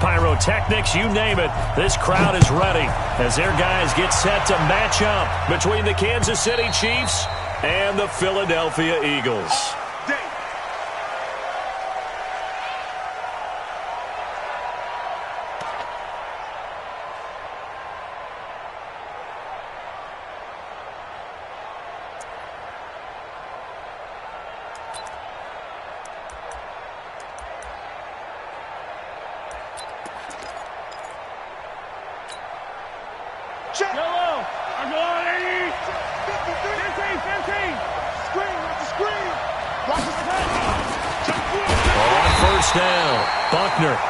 pyrotechnics, you name it. This crowd is ready as their guys get set to match up between the Kansas City Chiefs and the Philadelphia Eagles.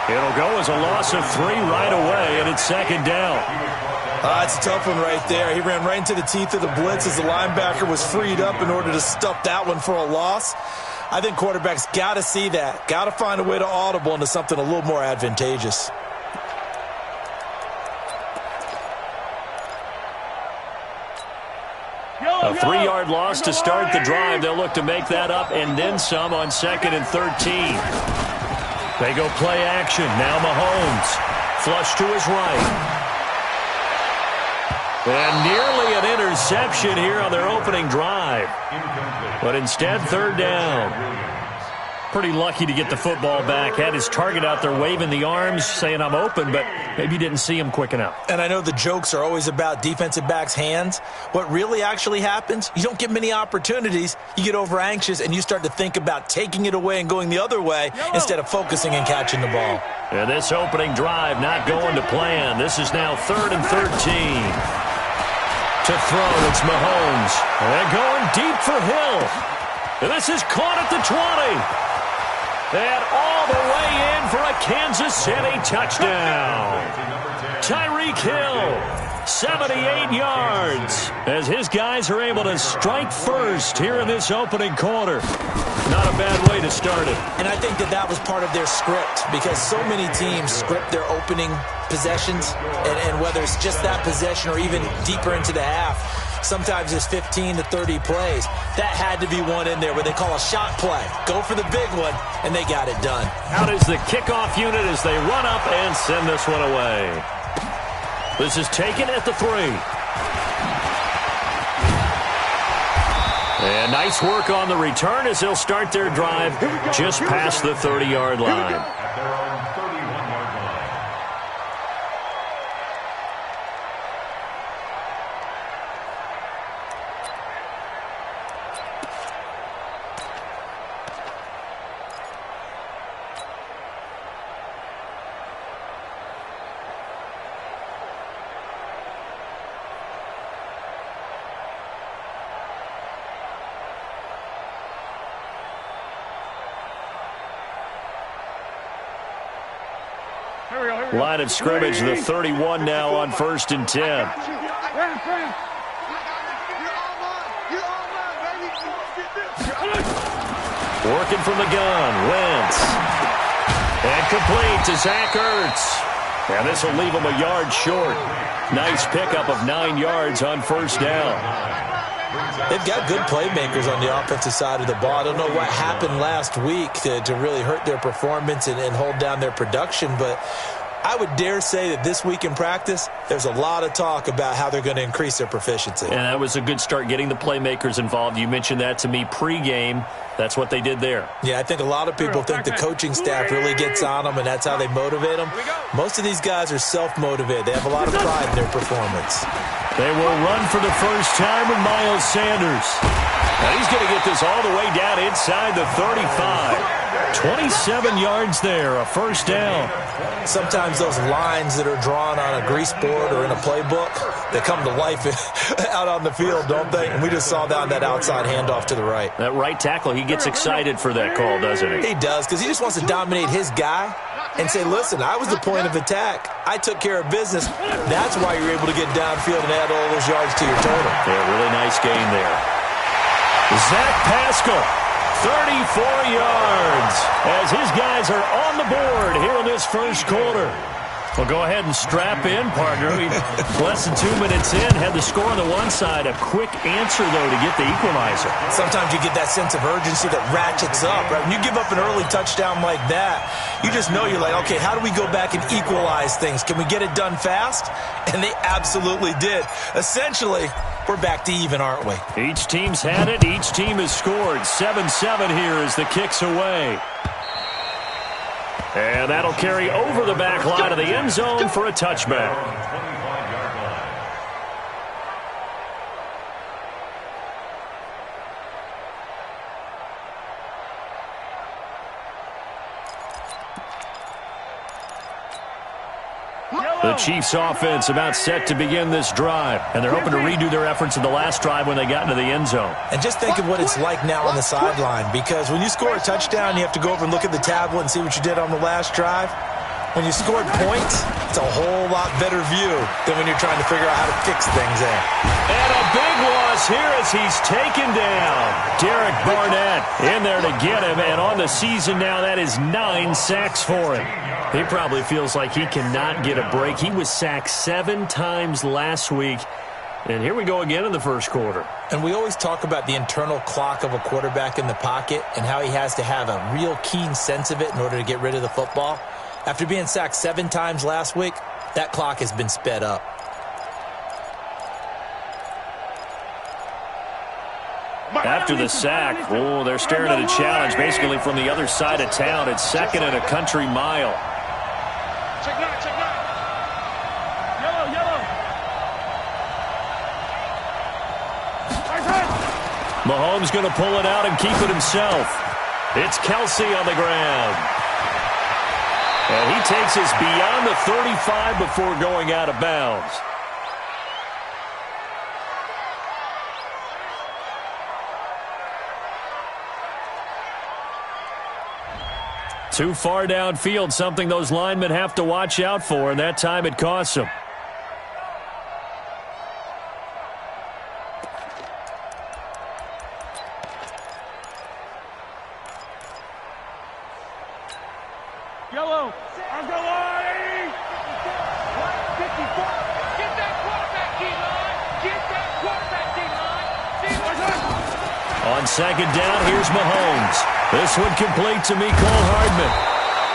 It'll go as a loss of 3 right away, and it's second down. It's a tough one right there. He ran right into the teeth of the blitz as the linebacker was freed up in order to stuff that one for a loss. I think quarterbacks got to see that. Got to find a way to audible into something a little more advantageous. A 3-yard loss to start the drive. They'll look to make that up and then some on 2nd and 13. They go play action. Now Mahomes. Flush to his right. And nearly an interception here on their opening drive. But instead, 3rd down. Pretty lucky to get the football back. Had his target out there waving the arms, saying I'm open, but maybe didn't see him quick enough. And I know the jokes are always about defensive backs' hands. What really actually happens, you don't get many opportunities. You get over anxious, and you start to think about taking it away and going the other way instead of focusing and catching the ball. And this opening drive not going to plan. This is now 3rd and 13. To throw, it's Mahomes. And going deep for Hill. And this is caught at the 20. And all the way in for a Kansas City touchdown. Tyreek Hill, 78 yards, as his guys are able to strike first here in this opening quarter. Not a bad way to start it. And I think that was part of their script, because so many teams script their opening possessions, and whether it's just that possession or even deeper into the half, sometimes it's 15 to 30 plays. That had to be one in there where they call a shot play. Go for the big one, and they got it done. Out is the kickoff unit as they run up and send this one away. This is taken at the 3. And nice work on the return as they'll start their drive just past the 30-yard line. Line of scrimmage, the 31 now on 1st and 10. Working from the gun, Wentz. And complete to Zach Ertz. And this will leave him a yard short. Nice pickup of 9 yards on 1st down. They've got good playmakers on the offensive side of the ball. I don't know what happened last week to really hurt their performance and hold down their production, but I would dare say that this week in practice, there's a lot of talk about how they're going to increase their proficiency. And that was a good start, getting the playmakers involved. You mentioned that to me pregame. That's what they did there. Yeah, I think a lot of people think the coaching staff really gets on them, and that's how they motivate them. Most of these guys are self-motivated. They have a lot of pride in their performance. They will run for the first time with Miles Sanders. Now he's going to get this all the way down inside the 35. 27 yards there, a 1st down. Sometimes those lines that are drawn on a grease board or in a playbook, they come to life out on the field, don't they? And we just saw that outside handoff to the right. That right tackle, he gets excited for that call, doesn't he? He does, because he just wants to dominate his guy and say, listen, I was the point of attack. I took care of business. That's why you're able to get downfield and add all those yards to your total. Yeah, really nice game there. Zach Pascal, 34 yards, as his guys are on the board here in this first quarter. Well, go ahead and strap in, partner. Less than 2 minutes in, had the score on the one side. A quick answer, though, to get the equalizer. Sometimes you get that sense of urgency that ratchets up, right? When you give up an early touchdown like that, you just know you're like, okay, how do we go back and equalize things? Can we get it done fast? And they absolutely did. Essentially, we're back to even, aren't we? Each team's had it. Each team has scored. 7-7 here as the kick's away. And that'll carry over the back line of the end zone for a touchback. The Chiefs offense about set to begin this drive, and they're hoping to redo their efforts in the last drive when they got into the end zone. And just think of what it's like now on the sideline, because when you score a touchdown, you have to go over and look at the tablet and see what you did on the last drive. When you scored points, it's a whole lot better view than when you're trying to figure out how to fix things in. And a big loss here as he's taken down. Derek Barnett in there to get him, and on the season now, that is 9 sacks for him. He probably feels like he cannot get a break. He was sacked 7 times last week, and here we go again in the first quarter. And we always talk about the internal clock of a quarterback in the pocket and how he has to have a real keen sense of it in order to get rid of the football. After being sacked 7 times last week, that clock has been sped up. After the sack, they're staring at a challenge basically from the other side of town. It's 2nd and a country mile. Check nine. Yellow. Mahomes going to pull it out and keep it himself. It's Kelsey on the ground. And he takes us beyond the 35 before going out of bounds. Too far downfield, something those linemen have to watch out for, and that time it costs them. Yellow. I'm going. 54. Get that quarterback, D-line. Get that quarterback, D-line. On 2nd down, here's Mahomes. This one complete to Mecole Hardman.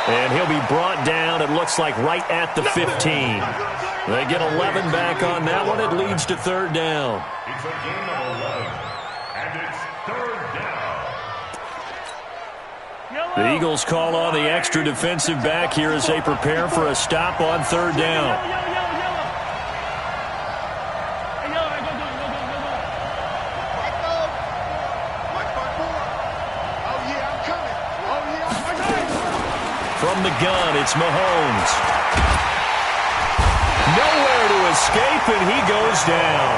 And he'll be brought down, it looks like, right at the 15. They get 11 back on that one. It leads to 3rd down. It's a game of 11, and it's 3rd down. The Eagles call on the extra defensive back here as they prepare for a stop on 3rd down. From the gun, it's Mahomes. Nowhere to escape, and he goes down.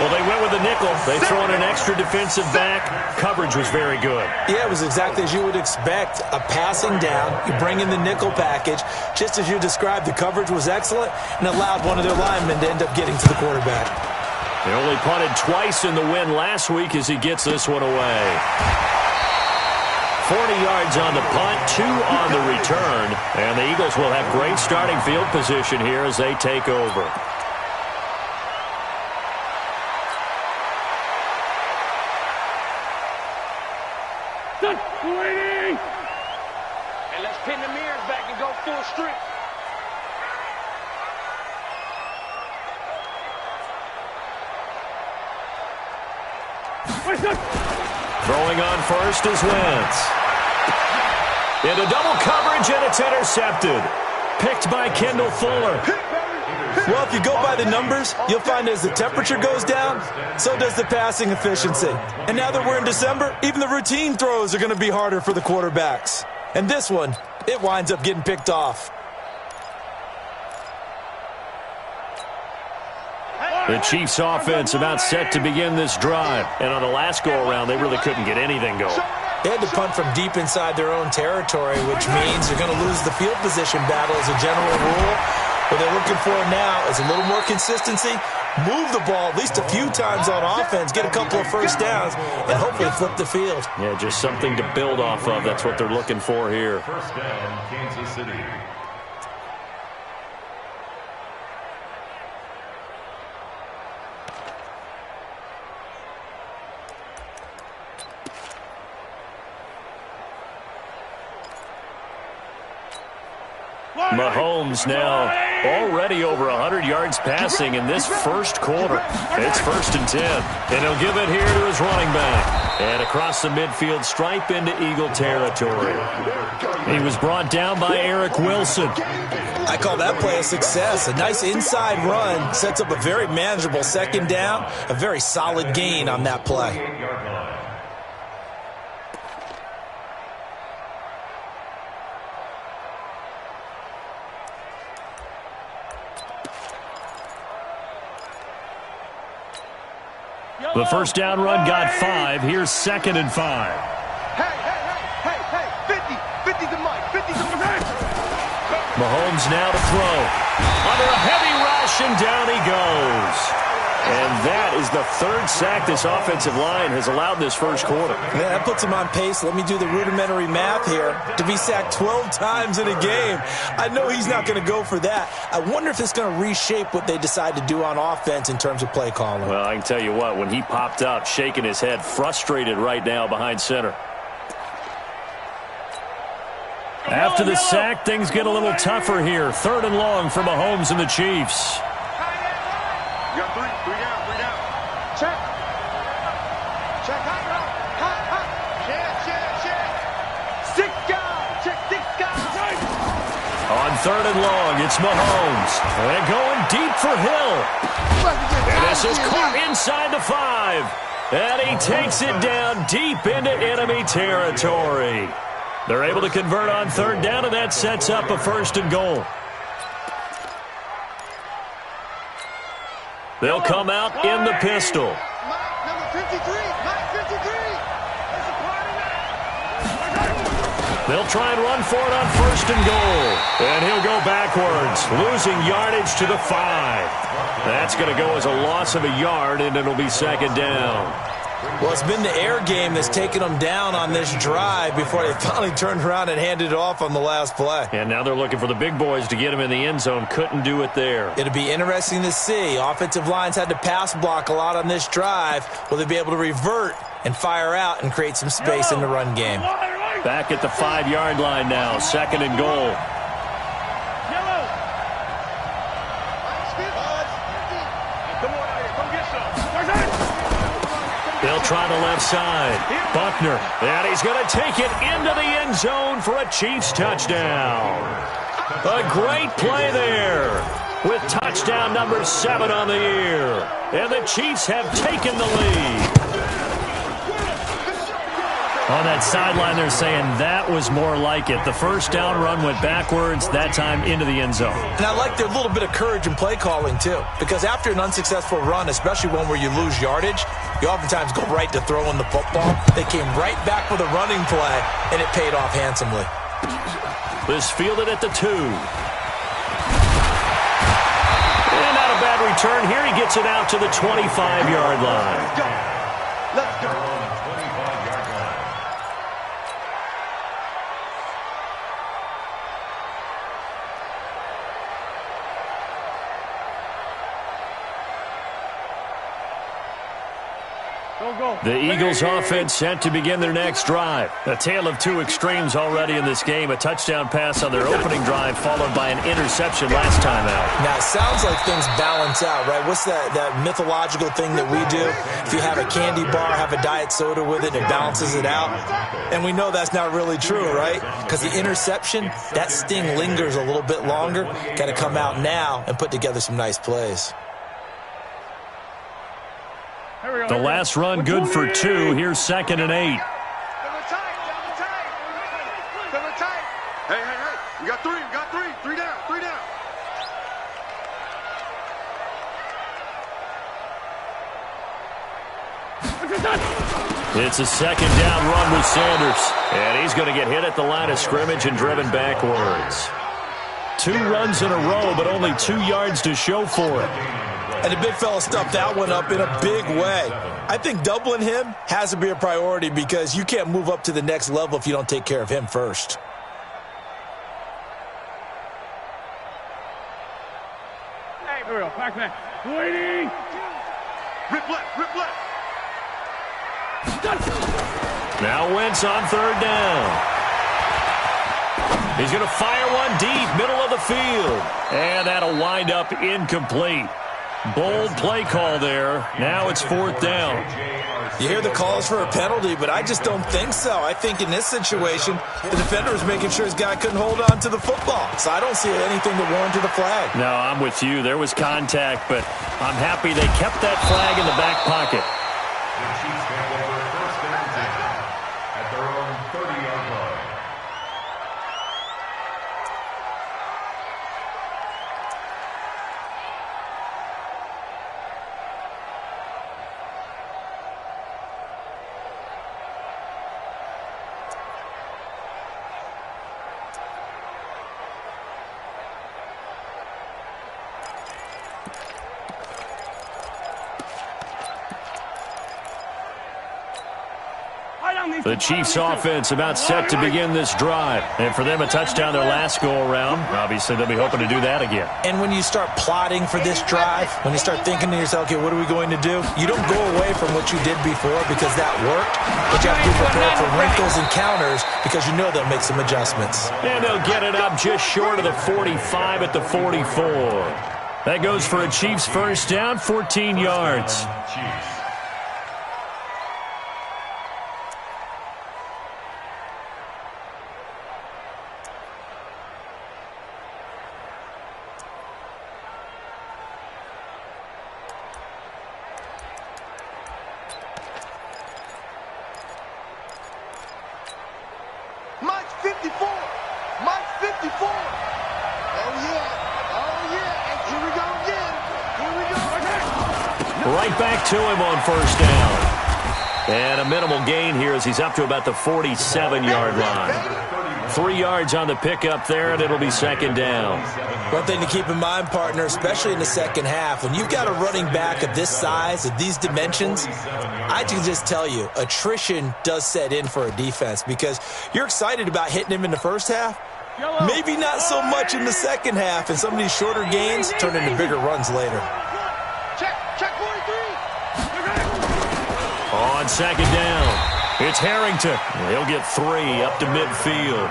Well, they went with a nickel. They throw in an extra defensive back. Coverage was very good. Yeah, it was exactly as you would expect. A passing down, you bring in the nickel package. Just as you described, the coverage was excellent and allowed one of their linemen to end up getting to the quarterback. They only punted twice in the win last week as he gets this one away. 40 yards on the punt, 2 on the return, and the Eagles will have great starting field position here as they take over. And let's pin the mirrors back and go full strength. Throwing on first is Wentz. Into double coverage, and it's intercepted. Picked by Kendall Fuller. Well, if you go by the numbers, you'll find as the temperature goes down, so does the passing efficiency. And now that we're in December, even the routine throws are going to be harder for the quarterbacks. And this one, it winds up getting picked off. The Chiefs offense about set to begin this drive. And on the last go-around, they really couldn't get anything going. They had to punt from deep inside their own territory, which means they're going to lose the field position battle as a general rule. What they're looking for now is a little more consistency, move the ball at least a few times on offense, get a couple of first downs, and hopefully flip the field. Yeah, just something to build off of. That's what they're looking for here. First down, Kansas City. Mahomes now already over 100 yards passing in this first quarter. It's 1st and 10. And he'll give it here to his running back. And across the midfield stripe into Eagle territory. He was brought down by Eric Wilson. I call that play a success. A nice inside run sets up a very manageable 2nd down. A very solid gain on that play. The first down run got 5. Here's 2nd and 5. Hey, 50 to Mike, 50 to Mike. Mahomes now to throw. Under a heavy rush, and down he goes. And that is the 3rd sack this offensive line has allowed this first quarter. Yeah, that puts him on pace. Let me do the rudimentary math here. To be sacked 12 times in a game, I know he's not going to go for that. I wonder if it's going to reshape what they decide to do on offense in terms of play calling. Well, I can tell you what, when he popped up, shaking his head, frustrated right now behind center. After the sack, things get a little tougher here. 3rd and long for Mahomes and the Chiefs. You got 3 down. Check. Hot. Check. 6 guys. Check 6 guys. On 3rd and long, it's Mahomes. And going deep for Hill. And this is caught inside the 5. And he takes it down deep into enemy territory. They're able to convert on 3rd down, and that sets up a 1st and goal. They'll come out in the pistol. Mike, number 53. Mike, 53. That's a part of that. They'll try and run for it on 1st and goal. And he'll go backwards, losing yardage to the 5. That's going to go as a loss of a yard, and it'll be 2nd down. Well, it's been the air game that's taken them down on this drive before they finally turned around and handed it off on the last play. And now they're looking for the big boys to get him in the end zone. Couldn't do it there. It'll be interesting to see. Offensive lines had to pass block a lot on this drive. Will they be able to revert and fire out and create some space in the run game? Back at the 5-yard line now. 2nd and goal. They'll try the left side. Buckner. And he's going to take it into the end zone for a Chiefs touchdown. A great play there with touchdown number 7 on the year. And the Chiefs have taken the lead. On that sideline, they're saying that was more like it. The first down run went backwards, that time into the end zone. And I like their little bit of courage in play calling, too. Because after an unsuccessful run, especially one where you lose yardage, you oftentimes go right to throwing the football. They came right back with a running play, and it paid off handsomely. This fielded at the 2. And not a bad return here. He gets it out to the 25-yard line. Let's go. The Eagles offense set to begin their next drive. A tale of 2 extremes already in this game. A touchdown pass on their opening drive followed by an interception last time out. Now, it sounds like things balance out, right? What's that mythological thing that we do? If you have a candy bar, have a diet soda with it, it balances it out. And we know that's not really true, right? Because the interception, that sting lingers a little bit longer. Got to come out now and put together some nice plays. The last run good for 2. Here's 2nd and 8. Hey. We got 3. 3 down. It's a 2nd down run with Sanders. And he's going to get hit at the line of scrimmage and driven backwards. 2 runs in a row, but only 2 yards to show for it. And the big fella stuffed that one up in a big way. I think doubling him has to be a priority because you can't move up to the next level if you don't take care of him first. Hey, here we go. Back. Waiting. Rip left. Now Wentz on 3rd down. He's going to fire one deep, middle of the field. And that'll wind up incomplete. Bold play call there. Now it's 4th down. You hear the calls for a penalty, but I just don't think so. I think in this situation, the defender was making sure his guy couldn't hold on to the football. So I don't see anything that warranted a flag. No, I'm with you. There was contact, but I'm happy they kept that flag in the back pocket. The Chiefs take over 1st and 10 at their own 30-yard line. The Chiefs offense about set to begin this drive. And for them, a touchdown their last go-around. Obviously, they'll be hoping to do that again. And when you start plotting for this drive, when you start thinking to yourself, okay, what are we going to do? You don't go away from what you did before because that worked. But you have to be prepared for wrinkles and counters because you know they'll make some adjustments. And they'll get it up just short of the 45 at the 44. That goes for a Chiefs first down, 14 yards. Chiefs. Mike's 54. Mike's 54. Oh, yeah. Oh, yeah. And here we go again. Here we go. Right back to him on first down. And a minimal gain here as he's up to about the 47-yard line. 3 yards on the pickup there, and it'll be 2nd down. One thing to keep in mind, partner, especially in the second half, when you've got a running back of this size, of these dimensions, I can just tell you, attrition does set in for a defense because you're excited about hitting him in the first half. Maybe not so much in the second half, and some of these shorter gains turn into bigger runs later. Check 43. On 2nd down, it's Harrington. He'll get 3 up to midfield.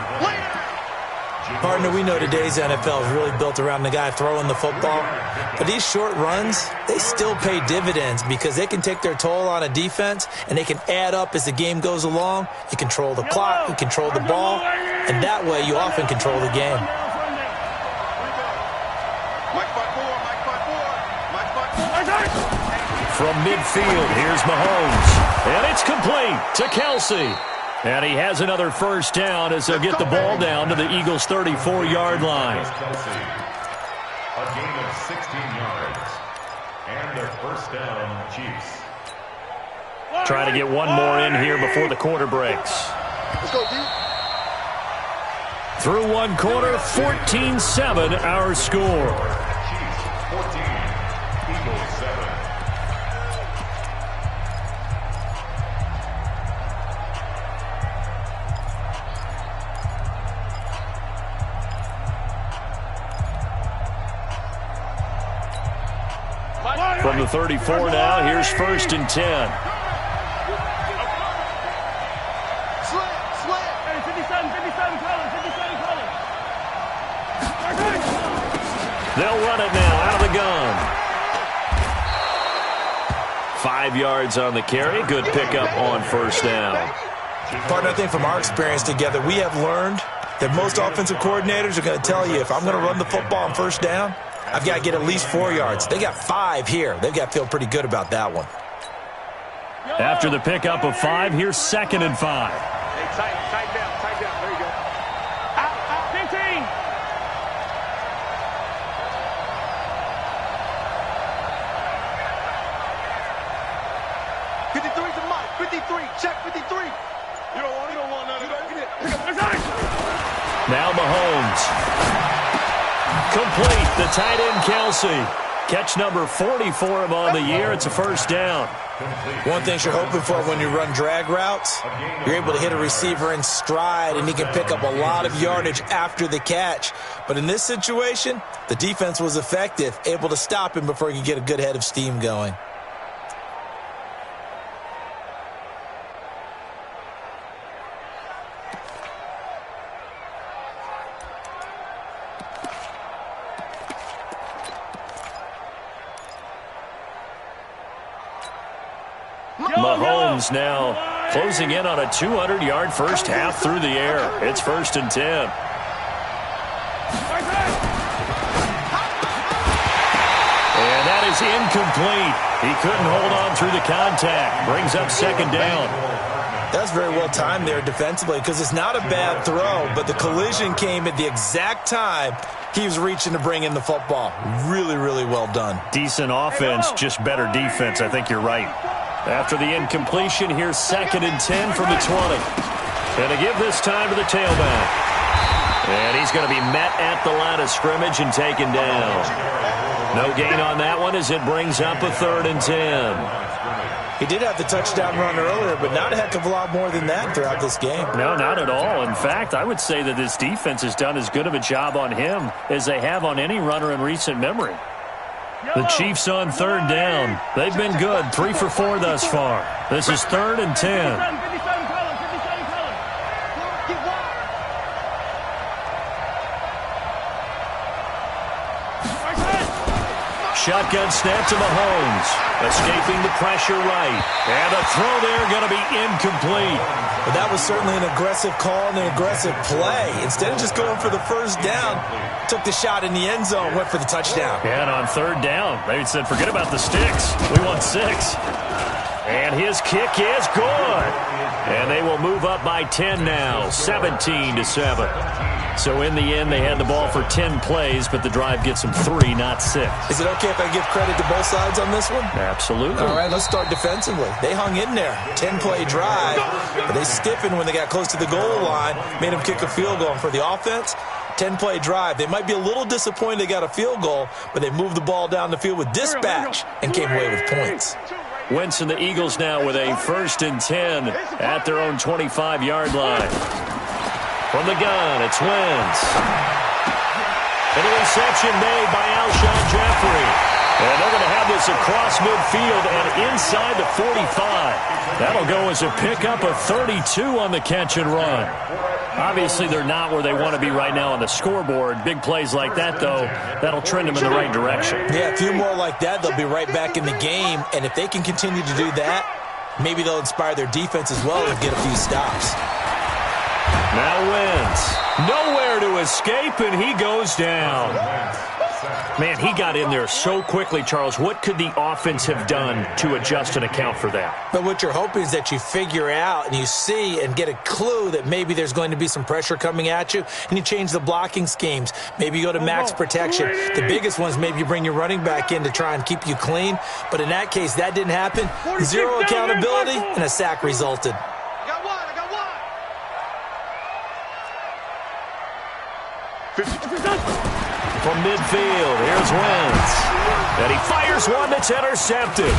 Partner, we know today's NFL is really built around the guy throwing the football. But these short runs, they still pay dividends because they can take their toll on a defense and they can add up as the game goes along. You control the clock, you control the ball, and that way you often control the game. Mike 5-4. Mike 5-4. Mike 5-4. From midfield, here's Mahomes. And it's complete to Kelsey. And he has another first down as they'll get the ball down to the Eagles' 34-yard line. Kelsey. A gain of 16 yards. And their first down, Chiefs. Trying to get one more in here before the quarter breaks. Let's go, D. Through one quarter, 14-7 our score. Chiefs 14, Eagles 7. From the 34 now, here's 1st and 10. Slant. Hey, 57, Collins, 57, Collins. They'll run it now out of the gun. 5 yards on the carry. Good pickup on first down. Partner, I think from our experience together, we have learned that most offensive coordinators are going to tell you, if I'm going to run the football on first down, I've got to get at least 4 yards. They got 5 here. They've got to feel pretty good about that one. After the pickup of 5, here's 2nd and 5. Hey, tight down. There you go. Out, 15. 53 to Mike. 53. Check 53. You don't want none of that. Now Mahomes. Complete. The tight end, Kelsey. Catch number 40 for him on the year. It's a first down. One thing you're hoping for when you run drag routes, you're able to hit a receiver in stride, and he can pick up a lot of yardage after the catch. But in this situation, the defense was effective, able to stop him before he could get a good head of steam going. Mahomes now closing in on a 200-yard first half through the air. It's 1st and 10. And that is incomplete. He couldn't hold on through the contact. Brings up 2nd down. That's very well timed there defensively because it's not a bad throw, but the collision came at the exact time he was reaching to bring in the football. Really, really well done. Decent offense, just better defense. I think you're right. After the incompletion, here's 2nd and 10 from the 20. And to give this time to the tailback. And he's going to be met at the line of scrimmage and taken down. No gain on that one as it brings up a 3rd and 10. He did have the touchdown run earlier, but not a heck of a lot more than that throughout this game. No, not at all. In fact, I would say that this defense has done as good of a job on him as they have on any runner in recent memory. The Chiefs on 3rd down. They've been good, 3 for 4 thus far. This is 3rd and 10. Shotgun snap to Mahomes. Escaping the pressure right. And the throw there going to be incomplete. But that was certainly an aggressive call and an aggressive play. Instead of just going for the first down, took the shot in the end zone, went for the touchdown. And on 3rd down, they said, forget about the sticks. We want 6. And his kick is good. And they will move up by 10 now, 17-7. So in the end, they had the ball for 10 plays, but the drive gets them 3, not 6. Is it okay if I give credit to both sides on this one? Absolutely. All right, let's start defensively. They hung in there. 10-play drive, but they stiffened when they got close to the goal line, made them kick a field goal. And for the offense, 10-play drive. They might be a little disappointed they got a field goal, but they moved the ball down the field with dispatch and came away with points. Wentz and the Eagles now with a 1st and 10 at their own 25-yard line. From the gun, it's Wentz. And a reception made by Alshon Jeffrey. And they're going to have this across midfield and inside the 45. That'll go as a pickup of 32 on the catch and run. Obviously, they're not where they want to be right now on the scoreboard. Big plays like that, though, that'll trend them in the right direction. Yeah, a few more like that, they'll be right back in the game. And if they can continue to do that, maybe they'll inspire their defense as well and get a few stops. Now Wentz. Nowhere to escape, and he goes down. Man, he got in there so quickly, Charles. What could the offense have done to adjust and account for that? But what you're hoping is that you figure out and you see and get a clue that maybe there's going to be some pressure coming at you, and you change the blocking schemes. Maybe you go to max protection. The biggest ones, maybe you bring your running back in to try and keep you clean. But in that case, that didn't happen. Zero accountability, and a sack resulted. From midfield, here's Wentz. And he fires one that's intercepted.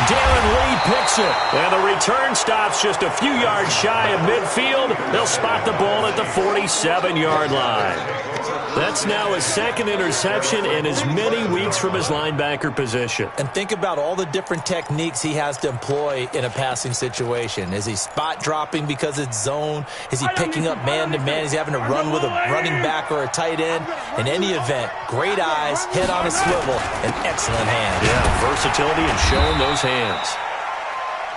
Darren Lee picks it. And the return stops just a few yards shy of midfield. They'll spot the ball at the 47-yard line. That's now his 2nd interception in as many weeks from his linebacker position. And think about all the different techniques he has to employ in a passing situation. Is he spot dropping because it's zone? Is he picking up man-to-man? Is he having to run with a running back or a tight end? In any event, great eyes, head on a swivel, and excellent hands. Yeah, versatility and showing those hands.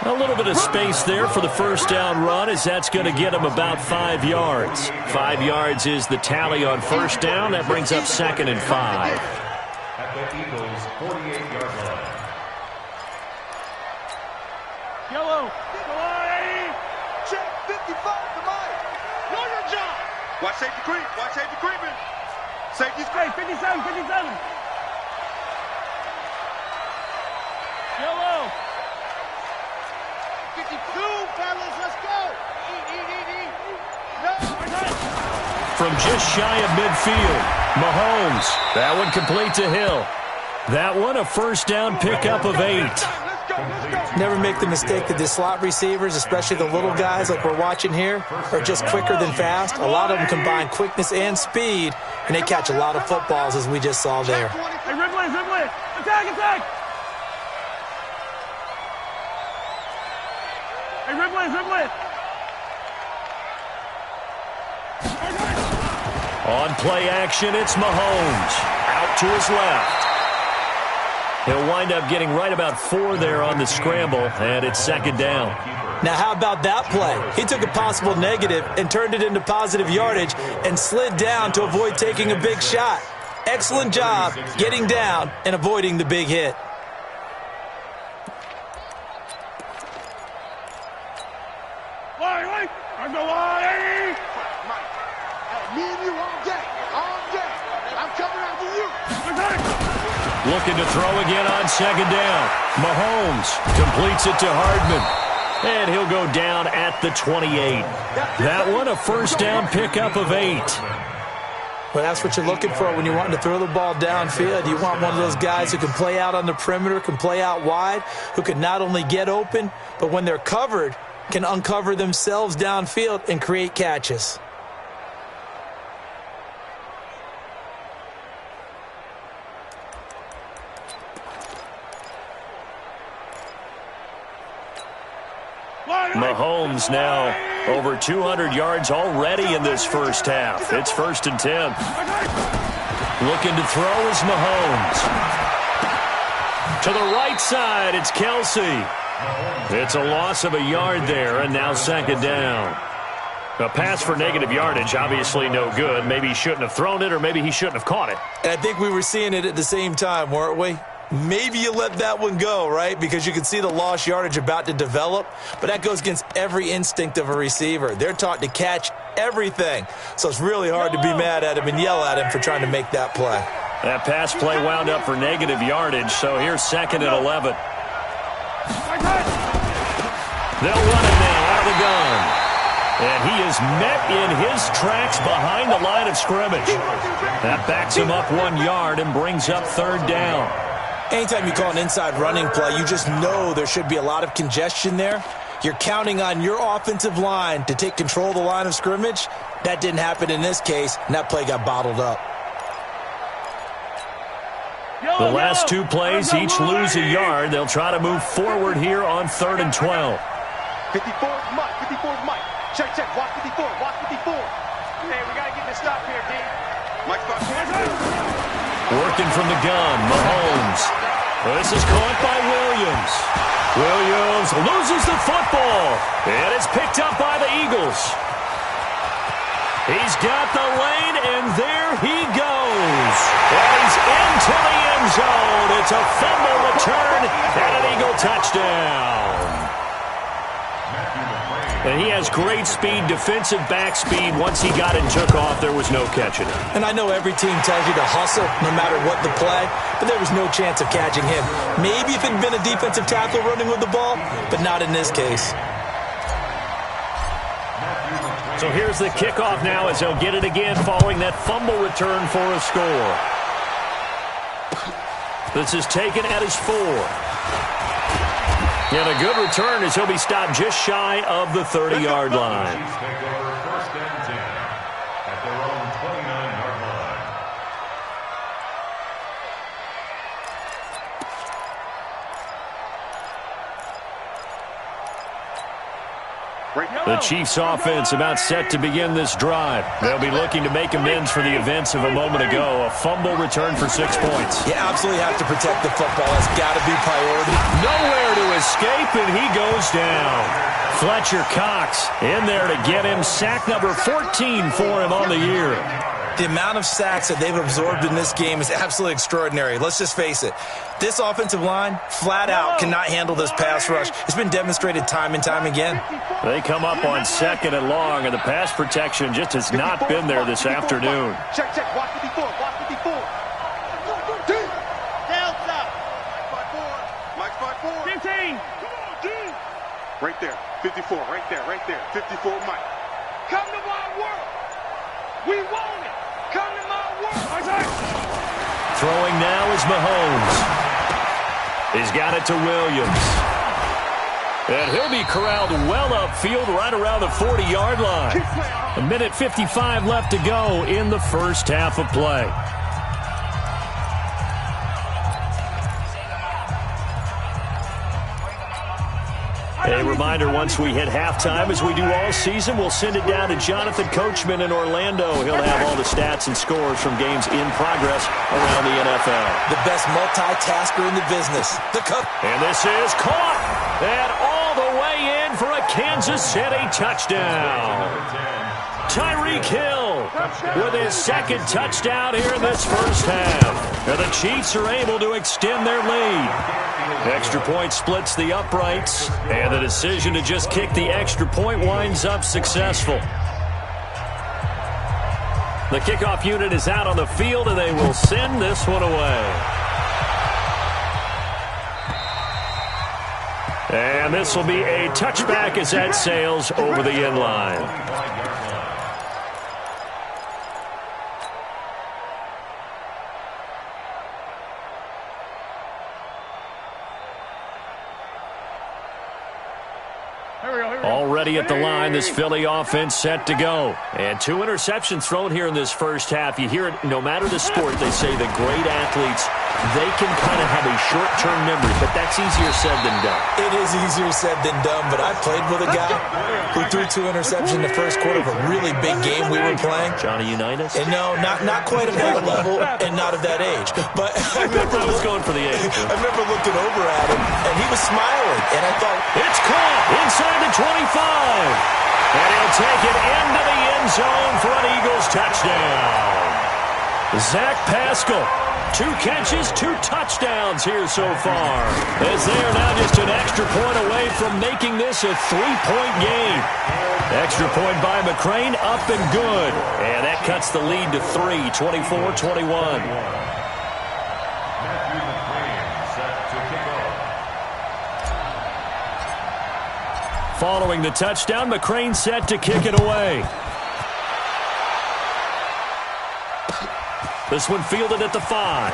A little bit of space there for the first down run as that's going to get him about 5 yards. 5 yards is the tally on first down. That brings up 2nd and 5. At the Eagles' 48-yard line. Yellow. Check 55 to Mike. Know your job. Watch safety creep. Watch safety creeping. Safety's great. 57, 57. Yellow. 52, fellas, let's go. No. From just shy of midfield, Mahomes. That one complete to Hill. That one a first down pickup of 8. Never make the mistake that the slot receivers, especially the little guys like we're watching here, are just quicker than fast. A lot of them combine quickness and speed, and they catch a lot of footballs, as we just saw there. Hey, Ripley, Ripley. Attack, attack. Hey, Ripley, Ripley. On play action, it's Mahomes. Out to his left. He'll wind up getting right about 4 there on the scramble, and it's second down. Now, how about that play? He took a possible negative and turned it into positive yardage and slid down to avoid taking a big shot. Excellent job getting down and avoiding the big hit. Me and you all day. All day. I'm coming after you. Looking to throw again on second down. Mahomes completes it to Hardman. And he'll go down at the 28. That one a first down pickup of 8. Well, that's what you're looking for when you're wanting to throw the ball downfield. You want one of those guys who can play out on the perimeter, can play out wide, who can not only get open, but when they're covered, can uncover themselves downfield and create catches. Mahomes now over 200 yards already in this first half. It's 1st and 10. Looking to throw is Mahomes. To the right side, it's Kelsey. It's a loss of a yard there, and now second down. A pass for negative yardage, obviously no good. Maybe he shouldn't have thrown it, or maybe he shouldn't have caught it. And I think we were seeing it at the same time, weren't we? Maybe you let that one go, right? Because you can see the lost yardage about to develop. But that goes against every instinct of a receiver. They're taught to catch everything. So it's really hard to be mad at him and yell at him for trying to make that play. That pass play wound up for negative yardage, so here's 2nd and 11. They'll run it now out of the gun. And he is met in his tracks behind the line of scrimmage. That backs him up 1 yard and brings up 3rd down. Anytime you call an inside running play, you just know there should be a lot of congestion there. You're counting on your offensive line to take control of the line of scrimmage. That didn't happen in this case, and that play got bottled up. The last 2 plays each lose a yard. They'll try to move forward here on 3rd and 12. 54's Mike. 54's Mike. Check, check. Watch 54. Watch 54. Hey, we got to get this stop here, D. Mike, stop. Working from the gun, Mahomes. This is caught by Williams. Williams loses the football, and it's picked up by the Eagles. He's got the lane, and there he goes. And he's into the end zone. It's a fumble return and an Eagle touchdown. And he has great speed, defensive back speed. Once he got it and took off, there was no catching it. And I know every team tells you to hustle no matter what the play, but there was no chance of catching him. Maybe if it had been a defensive tackle running with the ball, but not in this case. So here's the kickoff now as they'll get it again following that fumble return for a score. This is taken at his 4. And a good return as he'll be stopped just shy of the 30-yard line. Chiefs take over 1st and 10 at their own 29-yard line. The Chiefs offense about set to begin this drive. They'll be looking to make amends for the events of a moment ago. A fumble return for 6 points. You absolutely have to protect the football. That's got to be priority. Nowhere to escape, and he goes down. Fletcher Cox in there to get him. Sack number 14 for him on the year. The amount of sacks that they've absorbed in this game is absolutely extraordinary. Let's just face it. This offensive line, flat out, cannot handle this pass rush. It's been demonstrated time and time again. They come up on 2nd and long, and the pass protection just has not been there this afternoon. Check, check. Watch 54. Watch 54. Down south. Mike 5-4. 15. Come on, D. Right there. 54. Right there. Right there. 54 Mike. Come to my world. We want it. Come to my world. Throwing now is Mahomes. He's got it to Williams. And he'll be corralled well upfield right around the 40-yard line. 1:55 left to go in the first half of play. A reminder, once we hit halftime, as we do all season, we'll send it down to Jonathan Coachman in Orlando. He'll have all the stats and scores from games in progress around the NFL. The best multitasker in the business. And this is caught. And all the way in for a Kansas City touchdown. Tyreek Hill with his second touchdown here in this first half. And the Chiefs are able to extend their lead. Extra point splits the uprights, and the decision to just kick the extra point winds up successful. The kickoff unit is out on the field, and they will send this one away. And this will be a touchback as that sails over the end line. Already at the line, this Philly offense set to go. And 2 interceptions thrown here in this first half. You hear it, no matter the sport, they say that great athletes, they can kind of have a short-term memory, but that's easier said than done. It is easier said than done, but I played with a guy who threw 2 interceptions in the first quarter of a really big game we were playing. Johnny Unitas? And no, not quite at that level and not at that age. But I was going for the age. I remember looking over at him, and he was smiling, and I thought, it's caught inside the 25. And he'll take it into the end zone for an Eagles touchdown. Zach Pascal, 2 catches, 2 touchdowns here so far, as they are now just an extra point away from making this a 3-point game. Extra point by McCrane, up and good. And that cuts the lead to 3, 24-21. Following the touchdown, McCrane set to kick it away. This one fielded at the 5.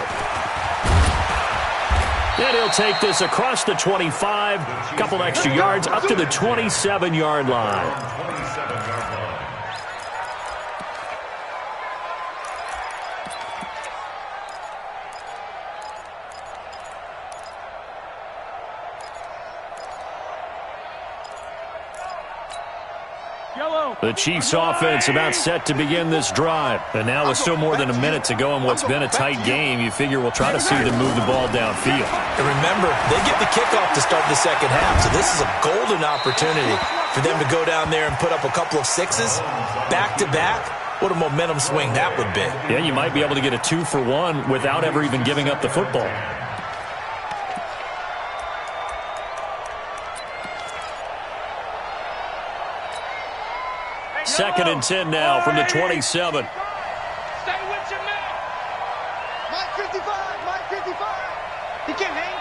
And he'll take this across the 25, a couple extra yards, up to the 27-yard line. The Chiefs offense about set to begin this drive. And now with still more than a minute to go in what's been a tight game, you figure we'll try to see them move the ball downfield. And remember, they get the kickoff to start the second half, so this is a golden opportunity for them to go down there and put up a couple of 6s back-to-back. What a momentum swing that would be. Yeah, you might be able to get a 2-for-1 without ever even giving up the football. Second and 10 now from the 27. Stay with your man. Mike 55, Mike 55. He can't hang.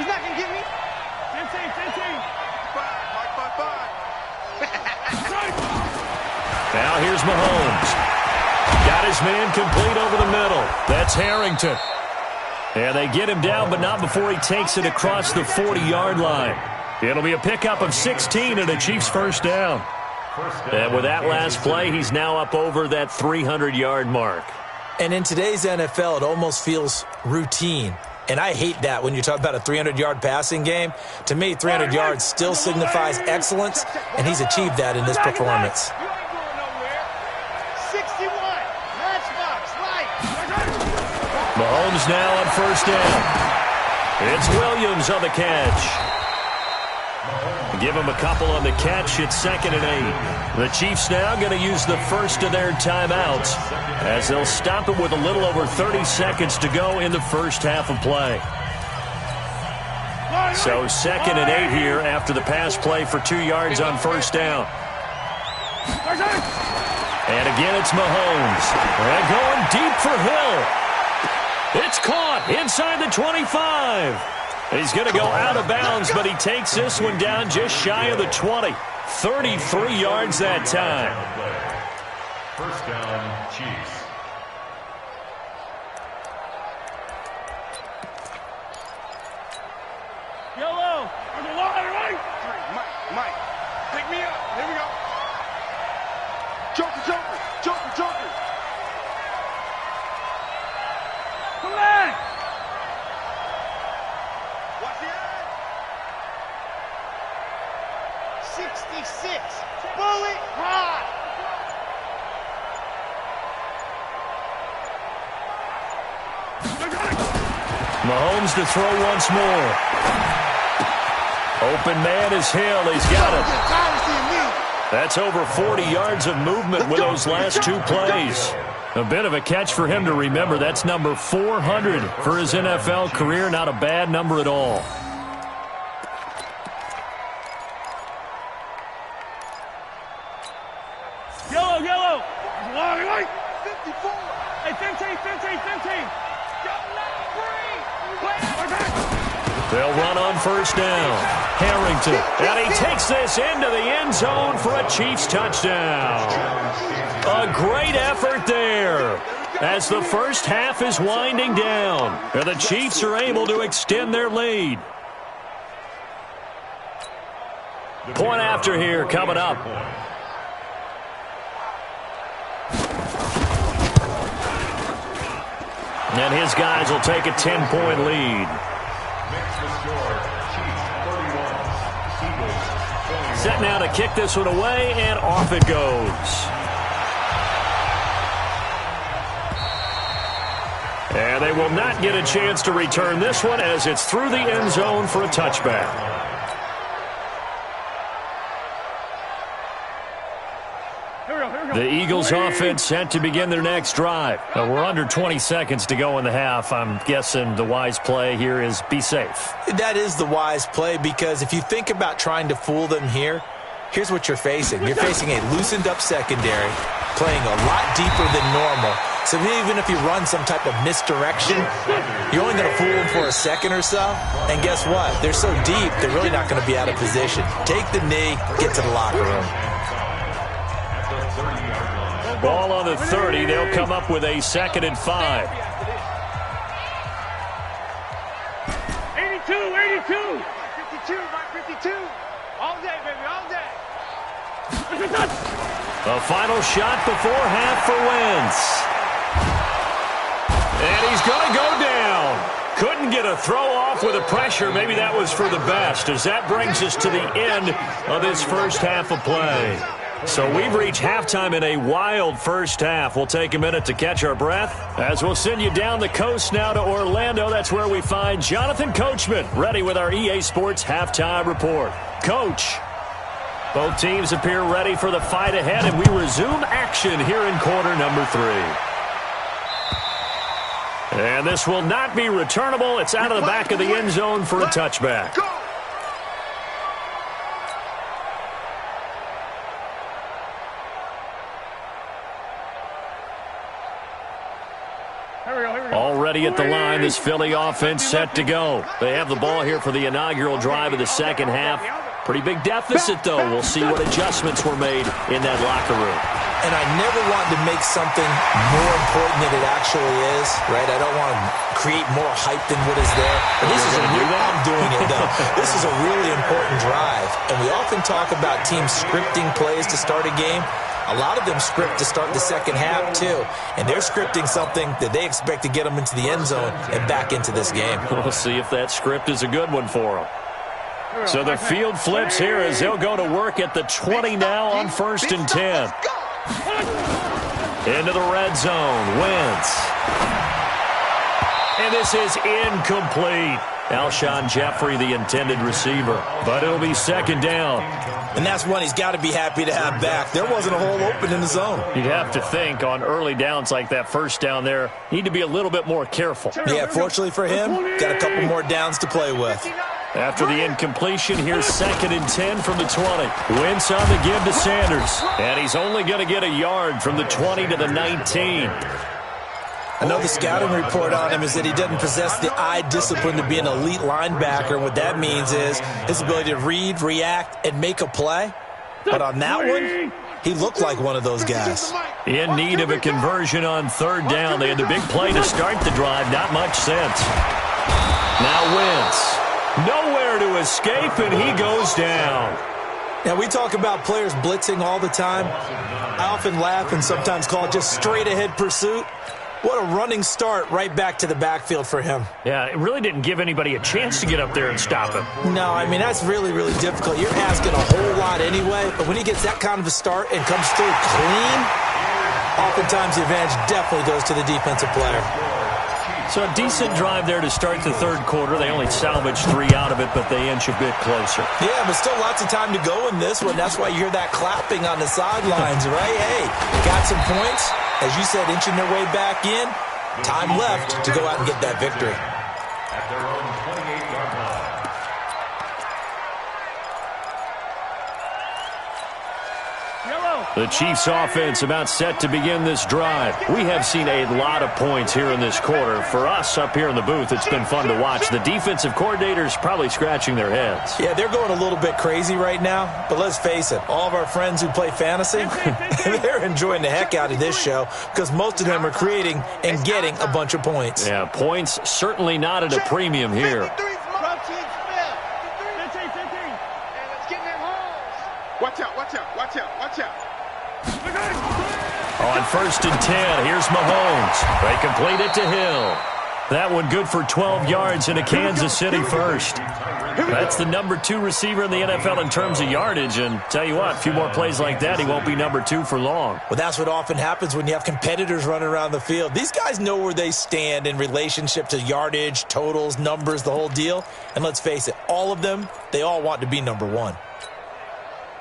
He's not going to get me. 10-10. Mike 5. Now here's Mahomes. Got his man complete over the middle. That's Harrington. And they get him down, but not before he takes it across the 40-yard line. It'll be a pickup of 16 and a Chiefs first down. And with that last play, he's now up over that 300-yard mark. And in today's NFL, it almost feels routine. And I hate that when you talk about a 300-yard passing game. To me, 300 yards still signifies excellence, and he's achieved that in this performance. 61, matchbox, right. Mahomes now on first down. It's Williams on the catch. Give him a couple on the catch. It's 2nd and 8. The Chiefs now going to use the first of their timeouts as they'll stop it with a little over 30 seconds to go in the first half of play. So 2nd and 8 here after the pass play for 2 yards on first down. And again, it's Mahomes. And going deep for Hill. It's caught inside the 25. He's going to go out of bounds, but he takes this one down just shy of the 20. 33 yards that time. First down, Chiefs. Yellow. There's a line, right? Mike, pick me up. Here we go. Joker. Come back. Watch the edge. 6. Bullet high. Mahomes to throw once more. Open man is Hill. He's got it. That's over 40 yards of movement with those last 2 plays. A bit of a catch for him to remember. That's number 400 for his NFL career. Not a bad number at all. Yellow, yellow. 54. Hey, 15. They'll run on first down. Harrington, and he takes this into the end zone for a Chiefs touchdown. A great effort there as the first half is winding down. And the Chiefs are able to extend their lead. Point after here coming up. And his guys will take a 10-point lead. Set now to kick this one away, and off it goes. And they will not get a chance to return this one as it's through the end zone for a touchback. The Eagles offense set to begin their next drive. We're under 20 seconds to go in the half. I'm guessing the wise play here is be safe. That is the wise play, because if you think about trying to fool them here, here's what you're facing. You're facing a loosened up secondary, playing a lot deeper than normal. So even if you run some type of misdirection, you're only going to fool them for a second or so. And guess what? They're so deep, they're really not going to be out of position. Take the knee, get to the locker room. Ball on the 30. They'll come up with a 2nd and 5. 82. 52, Mike 52. All day, baby, all day. A final shot before half for Wentz. And he's going to go down. Couldn't get a throw off with the pressure. Maybe that was for the best, as that brings us to the end of this first half of play. So we've reached halftime in a wild first half. We'll take a minute to catch our breath as we'll send you down the coast now to Orlando. That's where we find Jonathan Coachman ready with our EA Sports Halftime Report. Coach, both teams appear ready for the fight ahead, and we resume action here in quarter number 3. And this will not be returnable. It's out of the back of the end zone for a touchback. Already at the line, this Philly offense set to go. They have the ball here for the inaugural drive of the second half. Pretty big deficit, though. We'll see what adjustments were made in that locker room. And I never want to make something more important than it actually is, right? I don't want to create more hype than what is there. But this is I'm doing it, though. This is a really important drive. And we often talk about teams scripting plays to start a game. A lot of them script to start the second half, too. And they're scripting something that they expect to get them into the end zone and back into this game. We'll see if that script is a good one for them. So the field flips here as they'll go to work at the 20 now on 1st and 10. Into the red zone. Wentz. And this is incomplete. Alshon Jeffrey, the intended receiver. But it'll be 2nd down. And that's one he's got to be happy to have back. There wasn't a hole open in the zone. You'd have to think on early downs like that first down there, need to be a little bit more careful. Yeah, fortunately for him, got a couple more downs to play with. After the incompletion, here's 2nd and 10 from the 20. Wentz on the give to Sanders. And he's only going to get a yard from the 20 to the 19. Another scouting report on him is that he doesn't possess the eye discipline to be an elite linebacker. And what that means is his ability to read, react, and make a play. But on that one, he looked like one of those guys. In need of a conversion on 3rd down. They had the big play to start the drive. Not much sense. Now Wentz. Nowhere to escape, and he goes down. Now, we talk about players blitzing all the time. I often laugh and sometimes call it just straight-ahead pursuit. What a running start right back to the backfield for him. Yeah, it really didn't give anybody a chance to get up there and stop him. No, I mean, that's really, really difficult. You're asking a whole lot anyway, but when he gets that kind of a start and comes through clean, oftentimes the advantage definitely goes to the defensive player. So a decent drive there to start the third quarter. They only salvaged 3 out of it, but they inch a bit closer. Yeah, but still lots of time to go in this one. That's why you hear that clapping on the sidelines, right? Hey, got some points. As you said, inching their way back in. Time left to go out and get that victory. At their own 28-yard line. The Chiefs offense about set to begin this drive. We have seen a lot of points here in this quarter. For us up here in the booth, it's been fun to watch. The defensive coordinators probably scratching their heads. Yeah, they're going a little bit crazy right now, but let's face it, all of our friends who play fantasy, they're enjoying the heck out of this show because most of them are creating and getting a bunch of points. Yeah, points certainly not at a premium here. Watch out, watch out, watch out, watch out. On 1st and 10, here's Mahomes. They complete it to Hill. That one good for 12 yards in a Kansas City first. That's the number 2 receiver in the NFL in terms of yardage. And tell you what, a few more plays like that, he won't be number 2 for long. Well, that's what often happens when you have competitors running around the field. These guys know where they stand in relationship to yardage, totals, numbers, the whole deal. And let's face it, all of them, they all want to be number 1.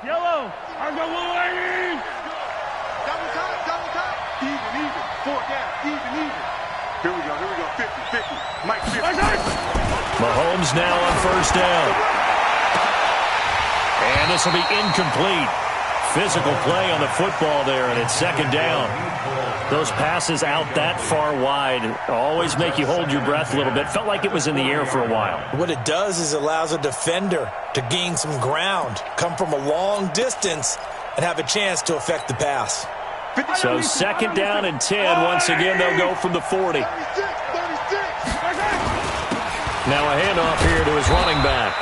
Yellow, I'm going lane. Double time. Even. 4 down, even. Here we go, 50. Mike 50. Mahomes now on 1st down. And this will be incomplete. Physical play on the football there, and it's 2nd down. Those passes out that far wide always make you hold your breath a little bit. Felt like it was in the air for a while. What it does is it allows a defender to gain some ground, come from a long distance, and have a chance to affect the pass. So 2nd down and 10. Once again, they'll go from the 40. Now a handoff here to his running back.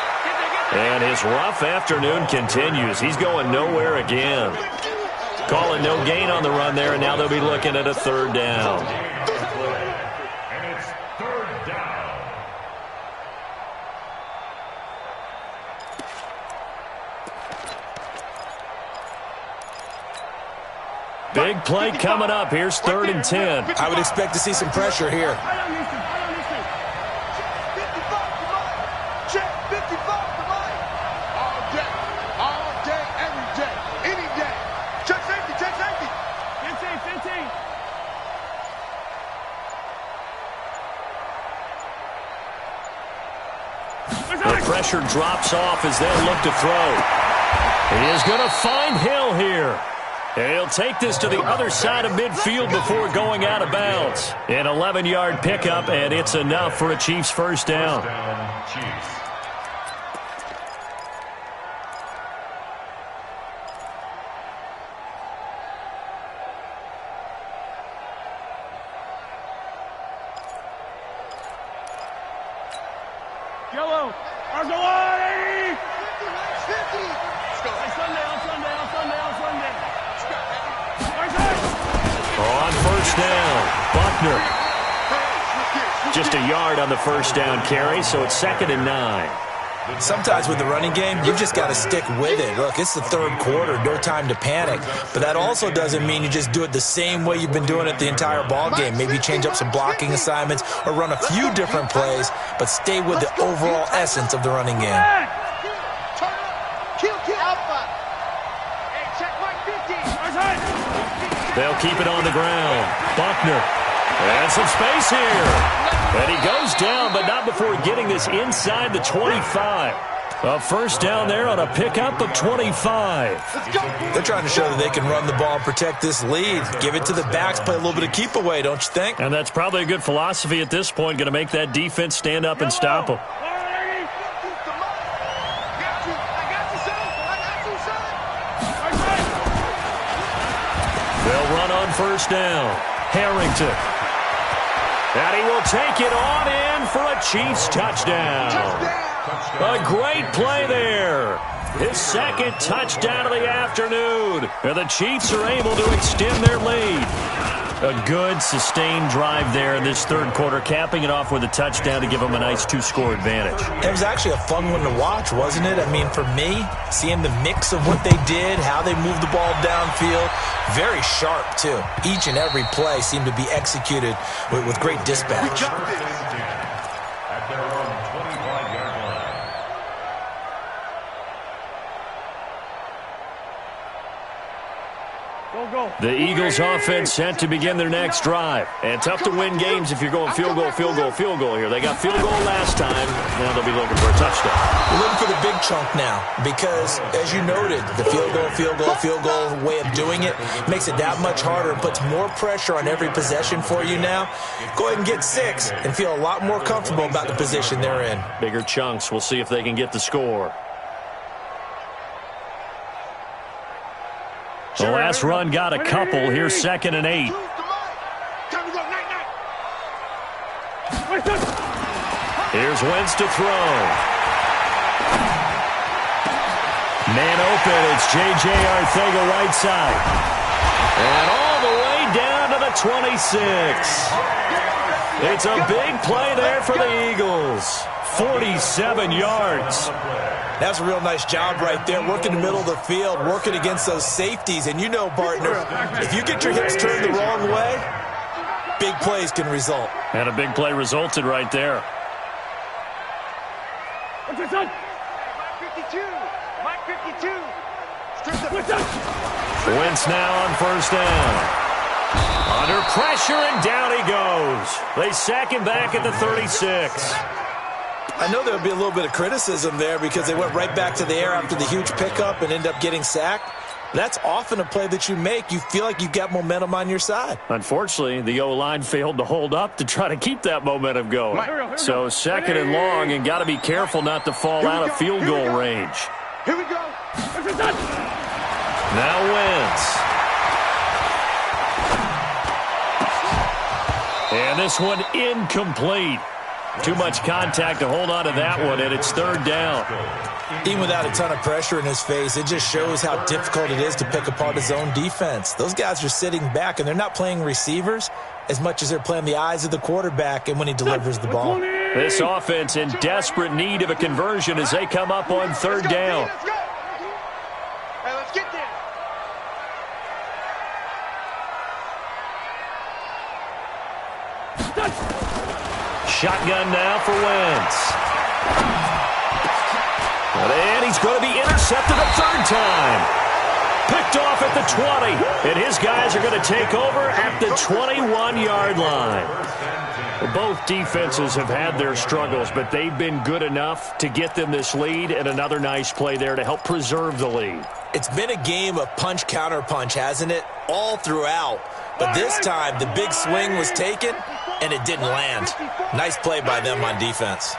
And his rough afternoon continues. He's going nowhere again. Calling no gain on the run there, and now they'll be looking at a 3rd down. And it's 3rd down. Big play coming up. Here's 3rd and 10. I would expect to see some pressure here. The pressure drops off as they'll look to throw. He is going to find Hill here. And he'll take this to the other side of midfield before going out of bounds. An 11-yard pickup, and it's enough for a Chiefs 1st down. Chiefs. Yellow, Argolani! 50! On Sunday. On 1st down, Buckner. Just a yard on the 1st down carry, so it's 2nd and 9. Sometimes with the running game, you've just got to stick with it. Look, it's the 3rd quarter, no time to panic. But that also doesn't mean you just do it the same way you've been doing it the entire ball game. Maybe change up some blocking assignments or run a few different plays, but stay with the overall essence of the running game. They'll keep it on the ground. Buckner. And some space here. And he goes down, but not before getting this inside the 25. A 1st down there on a pickup of 25. They're trying to show that they can run the ball and protect this lead. Give it to the backs, play a little bit of keep away, don't you think? And that's probably a good philosophy at this point, going to make that defense stand up and stop them. They'll run on 1st down. Harrington. And he will take it on in for a Chiefs touchdown. A great play there. His 2nd touchdown of the afternoon. And the Chiefs are able to extend their lead. A good, sustained drive there in this third quarter, capping it off with a touchdown to give them a nice 2-score advantage. It was actually a fun one to watch, wasn't it? I mean, for me, seeing the mix of what they did, how they moved the ball downfield, very sharp, too. Each and every play seemed to be executed with great dispatch. At their own 25-yard line. The Eagles offense set to begin their next drive. And tough to win games if you're going field goal here. They got field goal last time. Now they'll be looking for a touchdown. We're looking for the big chunk now because, as you noted, the field goal way of doing it makes it that much harder and puts more pressure on every possession for you now. Go ahead and get 6 and feel a lot more comfortable about the position they're in. Bigger chunks. We'll see if they can get the score. The last run got a couple. Here's 2nd and 8. Here's Wentz to throw. Man open. It's J.J. Arcega right side. And all the way down to the 26. It's a big play there for the Eagles. 47 yards. That's a real nice job right there, working the middle of the field, working against those safeties. And you know, partner, if you get your hips turned the wrong way, big plays can result. And a big play resulted right there. What's your son? Mike 52. Wentz now on first down. Under pressure, and down he goes. They sack him back at the 36. I know there'll be a little bit of criticism there because they went right back to the air after the huge pickup and end up getting sacked. That's often a play that you make. You feel like you've got momentum on your side. Unfortunately, the O-line failed to hold up to try to keep that momentum going. So 2nd and long, and got to be careful not to fall out of field goal range. Here we go. Now Wentz. And this one incomplete. Too much contact to hold on to that one, and it's 3rd down. Even without a ton of pressure in his face, it just shows how difficult it is to pick apart his own defense. Those guys are sitting back, and they're not playing receivers as much as they're playing the eyes of the quarterback and when he delivers the ball. This offense in desperate need of a conversion as they come up on 3rd down. Let's go. Hey, let's get there. Shotgun now for Wentz. And he's going to be intercepted a 3rd time. Picked off at the 20. And his guys are going to take over at the 21-yard line. Both defenses have had their struggles, but they've been good enough to get them this lead, and another nice play there to help preserve the lead. It's been a game of punch-counter-punch, hasn't it? All throughout. But this time, the big swing was taken, and it didn't land. Nice play by them on defense.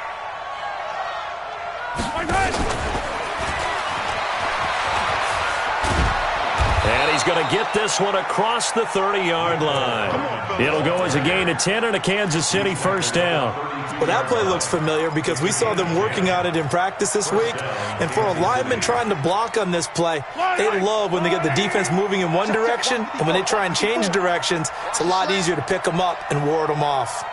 And he's going to get this one across the 30-yard line. It'll go as a gain of 10 and a Kansas City 1st down. Well, that play looks familiar because we saw them working on it in practice this week. And for a lineman trying to block on this play, they love when they get the defense moving in one direction. And when they try and change directions, it's a lot easier to pick them up and ward them off.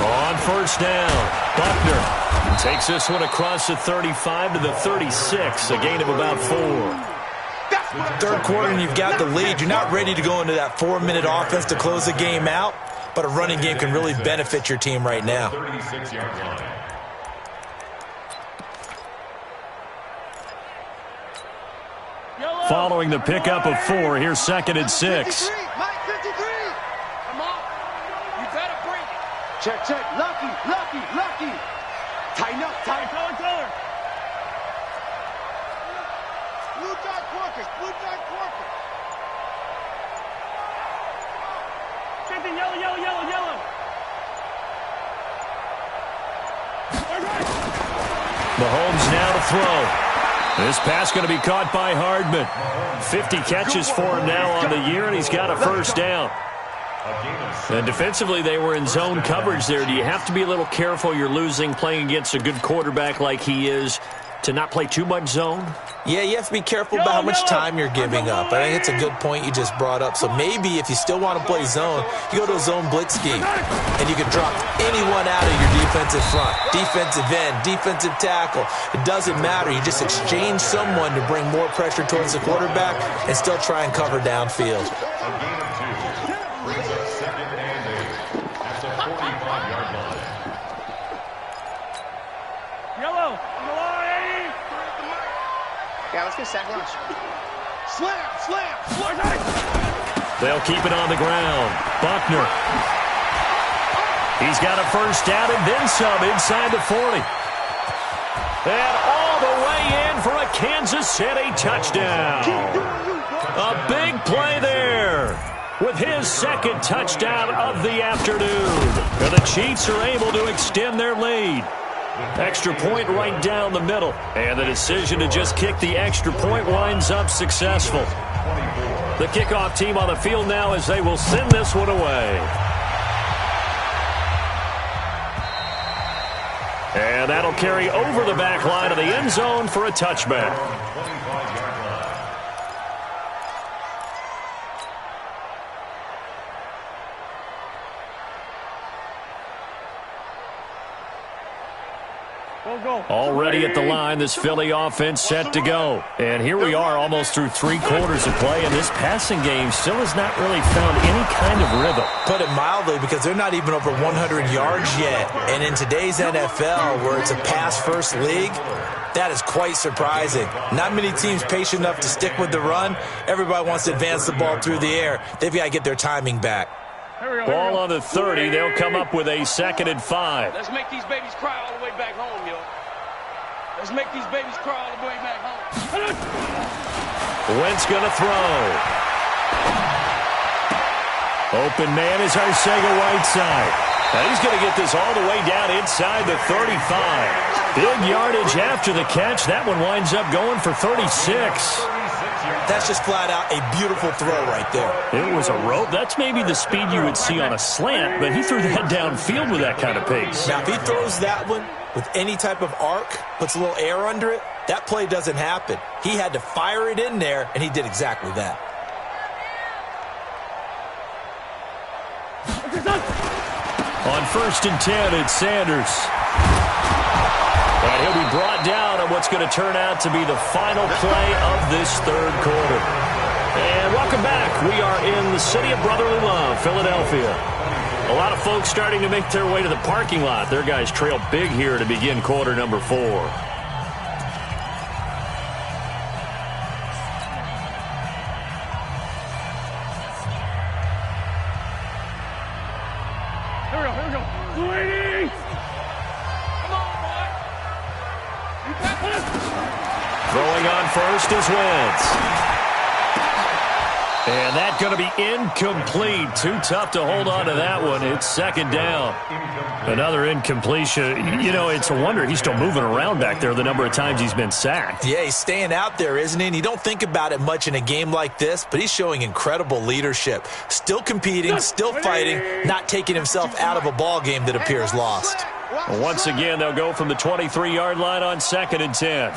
On 1st down, Buckner takes this one across the 35 to the 36, a gain of about 4. 3rd quarter and you've got the lead. You're not ready to go into that 4-minute offense to close the game out, but a running game can really benefit your team right now. 36-yard line. Following the pickup of 4, here's 2nd and 6. Mike 53. Come on. You better bring it. Check. Lucky. Tighten up. Taller. Blue dot Quarkers. Same thing, yellow. Mahomes now to throw. This pass going to be caught by Hardman. 50 catches for him now on the year, and he's got a 1st down. And defensively, they were in zone coverage there. Do you have to be a little careful? You're losing playing against a good quarterback like he is. to not play too much zone? Yeah, you have to be careful about how much time you're giving up. I think it's a good point you just brought up. So maybe if you still want to play zone, you go to a zone blitz scheme. And you can drop anyone out of your defensive front, defensive end, defensive tackle. It doesn't matter. You just exchange someone to bring more pressure towards the quarterback and still try and cover downfield. A gain of 2 brings up 2nd and 8 at the 45-yard line. Yellow, on the line. Yeah, let's get a sack rush. Slam, slam. They'll keep it on the ground. Buckner. He's got a first down and then some inside the 40. And all the way in for a Kansas City touchdown. A big play there with his 2nd touchdown of the afternoon. And the Chiefs are able to extend their lead. Extra point right down the middle. And the decision to just kick the extra point winds up successful. The kickoff team on the field now as they will send this one away. And that'll carry over the back line of the end zone for a touchback. Already at the line, this Philly offense set to go. And here we are almost through 3 quarters of play, and this passing game still has not really found any kind of rhythm. Put it mildly, because they're not even over 100 yards yet. And in today's NFL, where it's a pass-first league, that is quite surprising. Not many teams patient enough to stick with the run. Everybody wants to advance the ball through the air. They've got to get their timing back. Ball on the 30. They'll come up with a 2nd and 5. Let's make these babies cry all the way back home, yo. Let's make these babies cry all the way back home. Wentz going to throw. Open man is Arcega-Whiteside. Now he's going to get this all the way down inside the 35. Big yardage after the catch. That one winds up going for 36. That's just flat out a beautiful throw right there. It was a rope. That's maybe the speed you would see on a slant, but he threw that downfield with that kind of pace. Now, if he throws that one with any type of arc, puts a little air under it, that play doesn't happen. He had to fire it in there, and he did exactly that. On 1st and 10, it's Sanders. And he'll be brought down on what's going to turn out to be the final play of this 3rd quarter. And welcome back. We are in the city of brotherly love, Philadelphia. A lot of folks starting to make their way to the parking lot. Their guys trail big here to begin quarter number 4. Here we go. Ladies! Come on, boy. Throwing on 1st is Wentz. And that's going to be incomplete. Too tough to hold on to that one. It's 2nd down. Another incompletion. You know, it's a wonder he's still moving around back there the number of times he's been sacked. Yeah, he's staying out there, isn't he? And you don't think about it much in a game like this, but he's showing incredible leadership. Still competing, still fighting, not taking himself out of a ball game that appears lost. Once again, they'll go from the 23-yard line on 2nd and 10.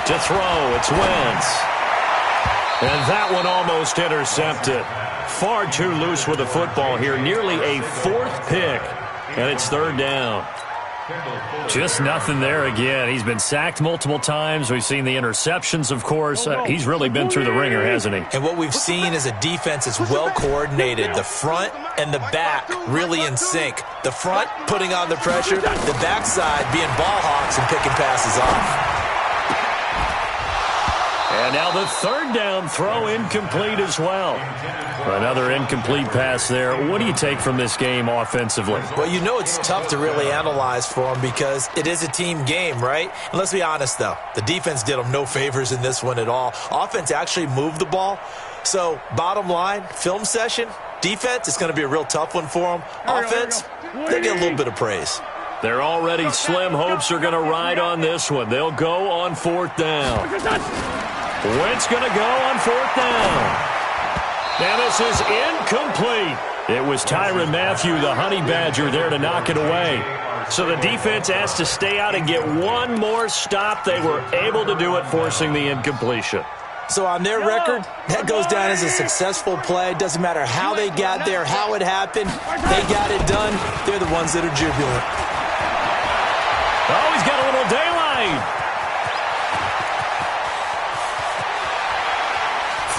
To throw, it's Wentz. And that one almost intercepted. Far too loose with the football here. Nearly a 4th pick. And it's 3rd down. Just nothing there again. He's been sacked multiple times. We've seen the interceptions, of course. He's really been through the ringer, hasn't he? And what we've seen is a defense that's well coordinated. The front and the back really in sync. The front putting on the pressure. The backside being ball hawks and picking passes off. And now the 3rd down throw incomplete as well. Another incomplete pass there. What do you take from this game offensively? Well, you know it's tough to really analyze for them because it is a team game, right? And let's be honest, though. The defense did them no favors in this one at all. Offense actually moved the ball. So, bottom line, film session, defense, it's going to be a real tough one for them. Offense, they get a little bit of praise. Their already slim hopes are going to ride on this one. They'll go on 4th down. Wentz going to go on 4th down. And this is incomplete. It was Tyrann Mathieu, the Honey Badger, there to knock it away. So the defense has to stay out and get one more stop. They were able to do it, forcing the incompletion. So on their record, that goes down as a successful play. Doesn't matter how they got there, how it happened. They got it done. They're the ones that are jubilant. Oh, he's got a little daylight.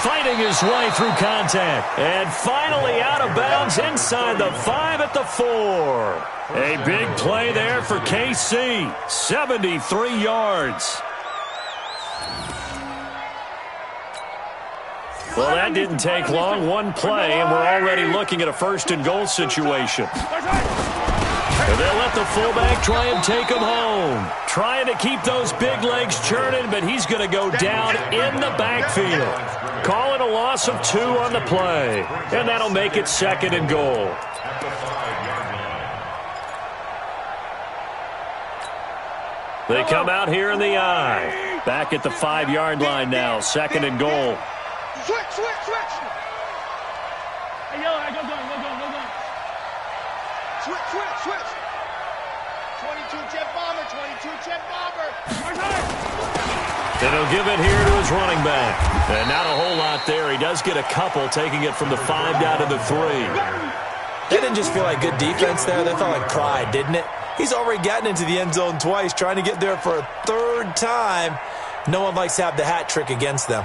Fighting his way through contact. And finally out of bounds inside the 5 at the 4. A big play there for KC. 73 yards. Well, that didn't take long. One play, and we're already looking at a first-and-goal situation. And they'll let the fullback try and take him home. Trying to keep those big legs churning, but he's going to go down in the backfield. Calling a loss of 2 on the play. And that'll make it 2nd and goal. They come out here in the I. Back at the 5-yard line now. 2nd and goal. Switch. Hey, yo, go gun. Switch. 22 jet bomber. And he'll give it here to his running back. And not a whole lot there. He does get a couple, taking it from the 5 down to the 3. That didn't just feel like good defense there. That felt like pride, didn't it? He's already gotten into the end zone twice, trying to get there for a 3rd time. No one likes to have the hat trick against them.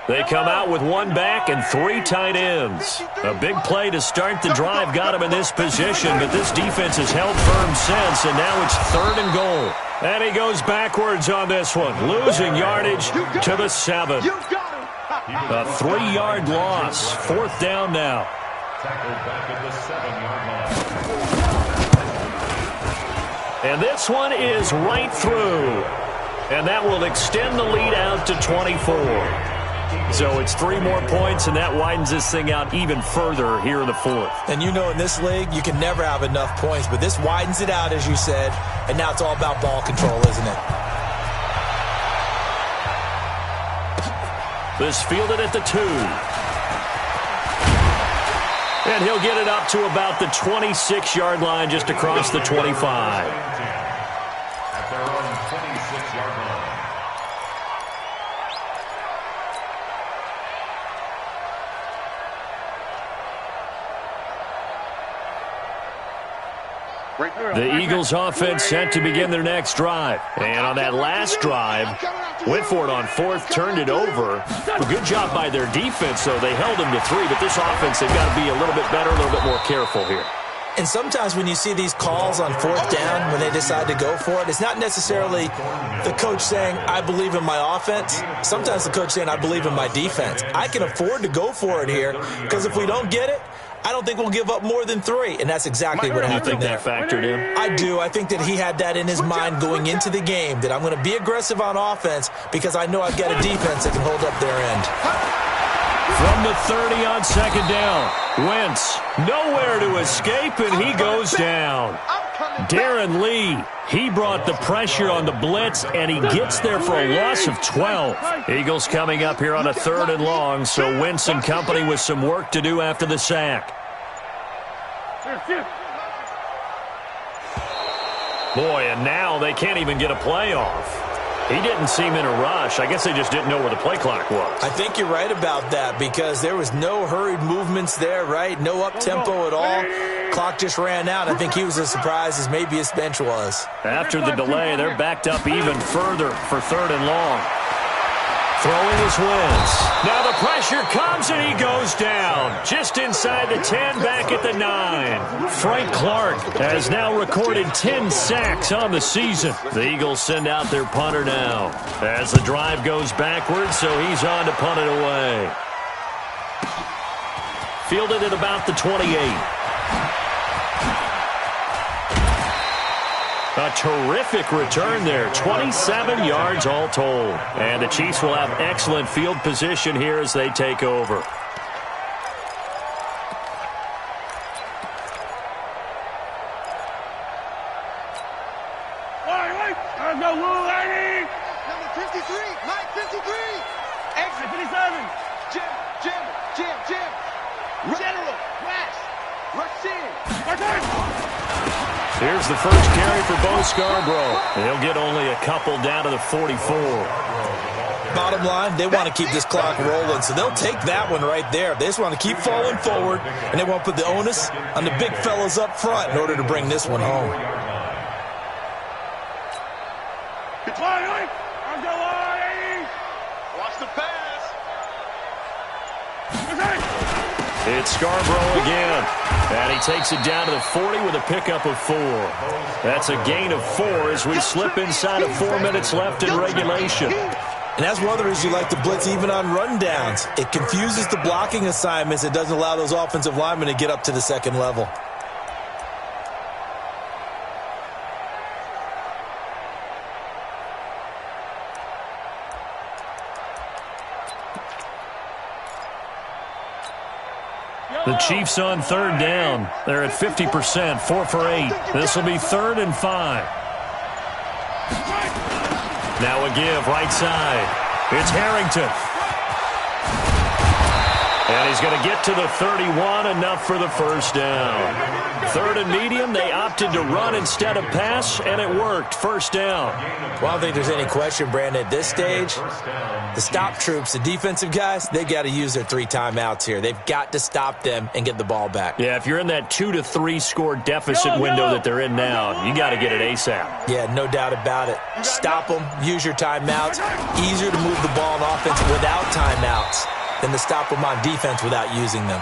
They come out with 1 back and 3 tight ends. A big play to start the drive got him in this position, but this defense has held firm since, and now it's 3rd and goal. And he goes backwards on this one, losing yardage to the 7. A 3-yard loss, 4th down now. Tackled back at the 7-yard line. And this one is right through. And that will extend the lead out to 24. So it's 3 more points, and that widens this thing out even further here in the 4th. And you know in this league, you can never have enough points, but this widens it out, as you said, and now it's all about ball control, isn't it? This fielded at the 2. And he'll get it up to about the 26-yard line, just across the 25. At their own 26-yard line. The Eagles offense set to begin their next drive. And on that last drive, went for it on 4th, turned it over. A good job by their defense, though. They held them to 3, but this offense, they've got to be a little bit better, a little bit more careful here. And sometimes when you see these calls on 4th down, when they decide to go for it, it's not necessarily the coach saying, I believe in my offense. Sometimes the coach saying, I believe in my defense. I can afford to go for it here, because if we don't get it, I don't think we'll give up more than 3, and that's exactly what happened there. You think that factored in? I do. I think that he had that in his mind going into the game, that I'm going to be aggressive on offense because I know I've got a defense that can hold up their end. From the 30 on 2nd down, Wentz nowhere to escape, and he goes down. Darren Lee, he brought the pressure on the blitz, and he gets there for a loss of 12. Eagles coming up here on a 3rd and long, so Wentz and company with some work to do after the sack. Boy, and now they can't even get a play off. He didn't seem in a rush. I guess they just didn't know where the play clock was. I think you're right about that because there was no hurried movements there, right? No up-tempo at all. Clock just ran out. I think he was as surprised as maybe his bench was. After the delay, they're backed up even further for 3rd and long. Throwing his Wentz. Now the pressure comes and he goes down. Just inside the 10, back at the 9. Frank Clark has now recorded 10 sacks on the season. The Eagles send out their punter now as the drive goes backwards, so he's on to punt it away. Fielded at about the 28. A terrific return there, 27 yards all told. And the Chiefs will have excellent field position here as they take over. go, Woo, lady! Number 53, Mike 53. Exit 57. Jim. General, West. Rush in. Here's the first carry for Bo Scarborough. He'll get only a couple down to the 44. Bottom line, they want to keep this clock rolling, so they'll take that one right there. They just want to keep falling forward, and they want to put the onus on the big fellas up front in order to bring this one home. Watch the pass. It's Scarborough again, and he takes it down to the 40 with a pickup of 4. That's a gain of 4 as we slip inside of 4 minutes left in regulation. And that's one of the reasons you like to blitz even on rundowns. It confuses the blocking assignments. It doesn't allow those offensive linemen to get up to the second level. The Chiefs on third down. They're at 50%, 4 for 8. This will be 3rd and 5. Now a give, right side. It's Harrington. And he's going to get to the 31, enough for the first down. 3rd and medium, they opted to run instead of pass, and it worked. First down. Well, I don't think there's any question, Brandon, at this stage, the stop troops, the defensive guys, they got to use their 3 timeouts here. They've got to stop them and get the ball back. Yeah, if you're in that 2 to 3 score deficit window that they're in now, you got to get it ASAP. Yeah, no doubt about it. Stop them, use your timeouts. Easier to move the ball on offense without timeouts than to stop them on defense without using them.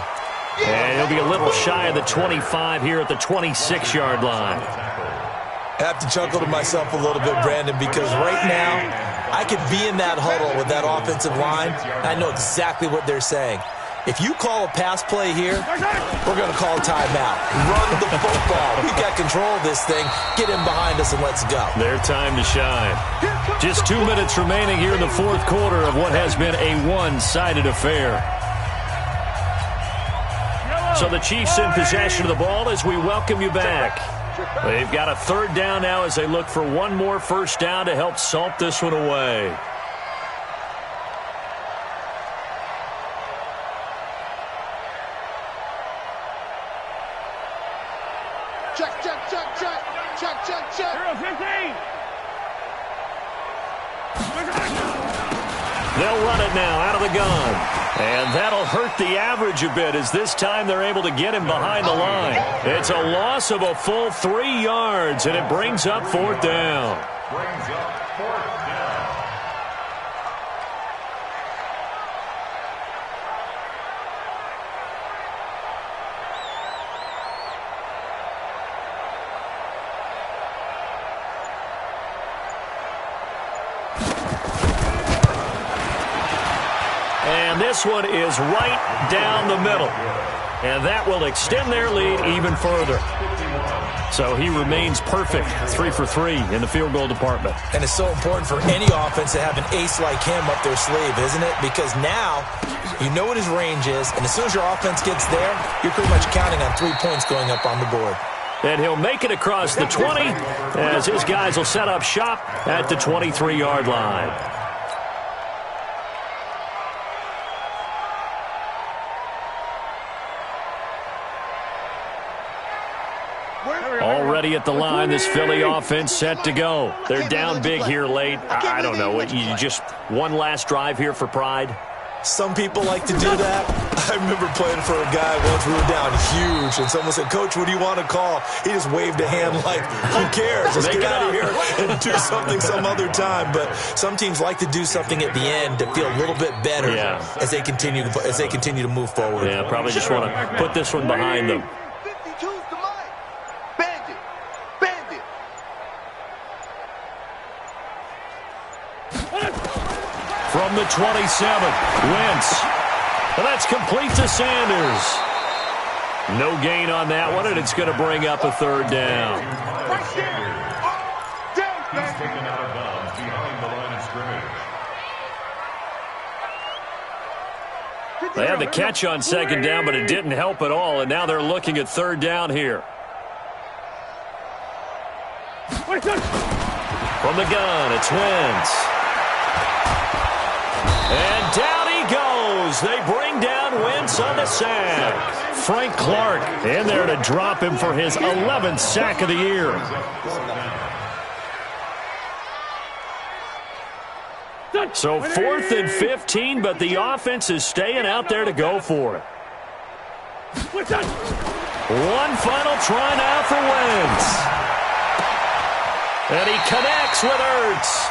And he'll be a little shy of the 25 here at the 26-yard line. I have to chuckle to myself a little bit, Brandon, because right now I could be in that huddle with that offensive line, and I know exactly what they're saying. If you call a pass play here, we're going to call a timeout. Run the football. We've got control of this thing. Get in behind us and let's go. Their time to shine. Just 2 minutes remaining here in the 4th quarter of what has been a one-sided affair. So the Chiefs in possession of the ball as we welcome you back. They've got a 3rd down now as they look for one more first down to help salt this one away. Check. 15. They'll run it now out of the gun. And that'll hurt the average a bit as this time they're able to get him behind the line. It's a loss of a full 3 yards, and it brings up 4th down. Brings up 4th down. And this one is right down the middle. And that will extend their lead even further. So he remains perfect, 3 for 3 in the field goal department. And it's so important for any offense to have an ace like him up their sleeve, isn't it? Because now you know what his range is, and as soon as your offense gets there, you're pretty much counting on 3 points going up on the board. And he'll make it across the 20 as his guys will set up shop at the 23-yard line. Already at the line, this Philly offense set to go. They're down big here late. I don't know. You just one last drive here for pride? Some people like to do that. I remember playing for a guy once. We were down huge, and someone said, "Coach, what do you want to call?" He just waved a hand like, "Who cares? Let's get out of here and do something some other time." But some teams like to do something at the end to feel a little bit better as they continue to move forward. Yeah, probably just want to put this one behind them. From the 27, Wentz. And that's complete to Sanders. No gain on that one, and it's going to bring up a 3rd down. He's taken out of bounds behind the line of scrimmage. They had the catch on 2nd down, but it didn't help at all, and now they're looking at 3rd down here. From the gun, it's Wentz. And down he goes. They bring down Wentz on the sack. Frank Clark in there to drop him for his 11th sack of the year. So 4th and 15, but the offense is staying out there to go for it. One final try now for Wentz. And he connects with Ertz.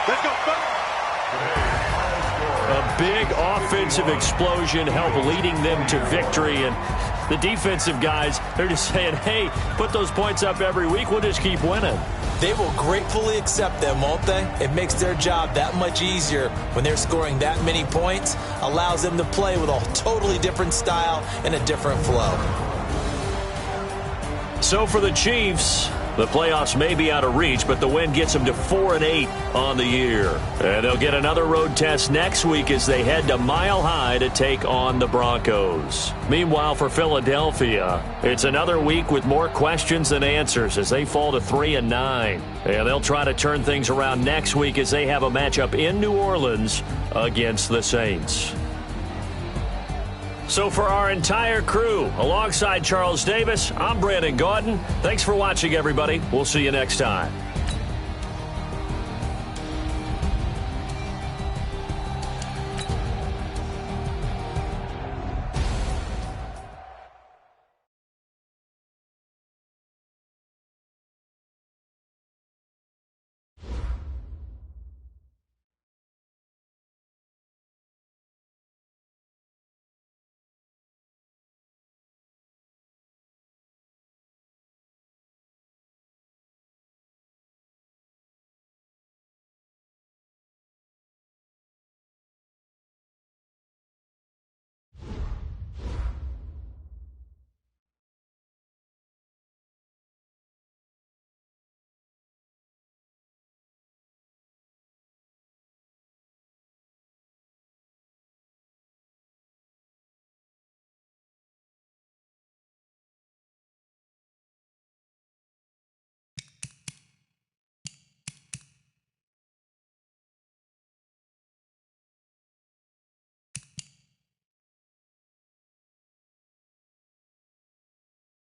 Let's go, fellas. A big offensive explosion helped leading them to victory. And the defensive guys, they're just saying, hey, put those points up every week. We'll just keep winning. They will gratefully accept them, won't they? It makes their job that much easier when they're scoring that many points. Allows them to play with a totally different style and a different flow. So for the Chiefs, the playoffs may be out of reach, but the win gets them to 4-8 on the year. And they'll get another road test next week as they head to Mile High to take on the Broncos. Meanwhile, for Philadelphia, it's another week with more questions than answers as they fall to 3-9. And they'll try to turn things around next week as they have a matchup in New Orleans against the Saints. So for our entire crew, alongside Charles Davis, I'm Brandon Gaudin. Thanks for watching, everybody. We'll see you next time.